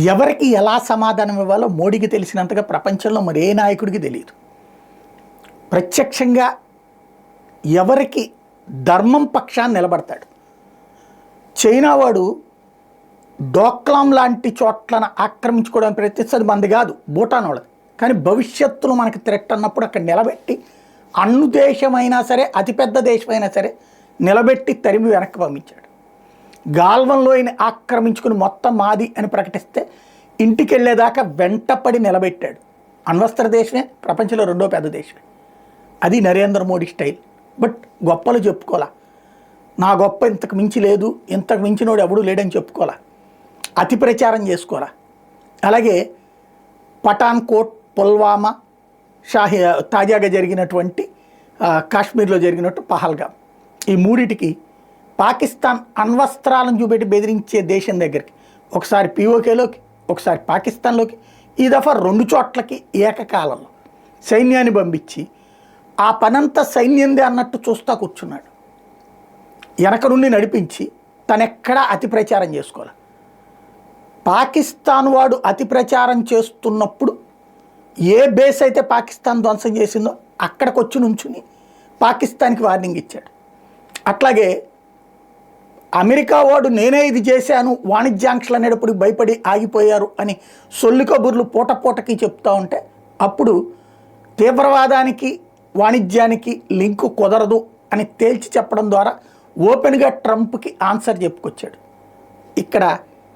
ఎవరికి ఎలా సమాధానం ఇవ్వాలో మోడీకి తెలిసినంతగా ప్రపంచంలో మరే నాయకుడికి తెలియదు. ప్రత్యక్షంగా ఎవరికి ధర్మం పక్షాన్ని నిలబడతాడు. చైనా వాడు డోక్లాం లాంటి చోట్లను ఆక్రమించుకోవడానికి ప్రయత్నిస్తుంది, మంది కాదు, భూటాన్ వాళ్ళది. కానీ భవిష్యత్తులో మనకి థ్రెట్ అన్నప్పుడు అక్కడ నిలబెట్టి, అణు దేశమైనా సరే అతిపెద్ద దేశమైనా సరే నిలబెట్టి తరిమి వెనక్కి పంపించాడు. గాల్వన్లోయని ఆక్రమించుకుని మొత్తం మాది అని ప్రకటిస్తే ఇంటికి వెళ్ళేదాకా వెంటపడి నిలబెట్టాడు. అణ్వస్త్ర దేశమే ప్రపంచంలో రెండో పెద్ద దేశమే. అది నరేంద్ర మోడీ స్టైల్. బట్ గొప్పలు చెప్పుకోలే, నా గొప్ప ఇంతకు మించి లేదు, ఇంతకు మించినోడు ఎవడూ లేడని చెప్పుకోలే, అతి ప్రచారం చేసుకోలే. అలాగే పఠాన్ కోట్, పుల్వామా, తాజాగా జరిగినటువంటి కాశ్మీర్లో జరిగినట్టు పహల్గామ్, ఈ మూడిటికి పాకిస్తాన్ అణ్వస్త్రాలను చూపెట్టి బెదిరించే దేశం దగ్గరికి ఒకసారి పీఓకేలోకి, ఒకసారి పాకిస్తాన్లోకి, ఈ దఫా 2 చోట్లకి ఏకకాలంలో సైన్యాన్ని పంపించి ఆ పనంతా సైన్యందే అన్నట్టు చూస్తూ కూర్చున్నాడు. వెనక నుండి నడిపించి తనెక్కడా అతి ప్రచారం చేసుకోవాలి. పాకిస్తాన్ వాడు అతి ప్రచారం చేస్తున్నప్పుడు ఏ బేస్ అయితే పాకిస్తాన్ ధ్వంసం చేసిందో అక్కడికి వచ్చి నుంచుని పాకిస్తాన్కి వార్నింగ్ ఇచ్చాడు. అట్లాగే అమెరికా వాడు నేనే ఇది చేశాను, వాణిజ్యాంక్షలు అనేటప్పుడు భయపడి ఆగిపోయారు అని సొల్లు కబుర్లు పూటకి చెప్తూ ఉంటే అప్పుడు తీవ్రవాదానికి వాణిజ్యానికి లింకు కుదరదు అని తేల్చి చెప్పడం ద్వారా ఓపెన్గా ట్రంప్కి ఆన్సర్ చెప్పుకొచ్చాడు. ఇక్కడ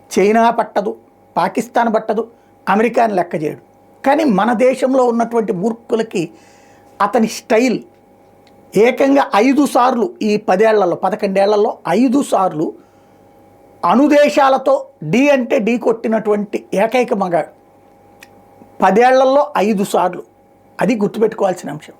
చైనా పట్టదు, పాకిస్తాన్ పట్టదు, అమెరికాని లెక్క చేయడు. కానీ మన దేశంలో ఉన్నటువంటి మూర్ఖులకి అతని స్టైల్ ఏకంగా 5 సార్లు ఈ 10 ఏళ్లలో 11 ఏళ్లలో 5 సార్లు అణుదేశాలతో ఢీ అంటే ఢీ కొట్టినటువంటి ఏకైక మగాడు. 10 ఏళ్లలో 5 సార్లు, అది గుర్తుపెట్టుకోవాల్సిన అంశం.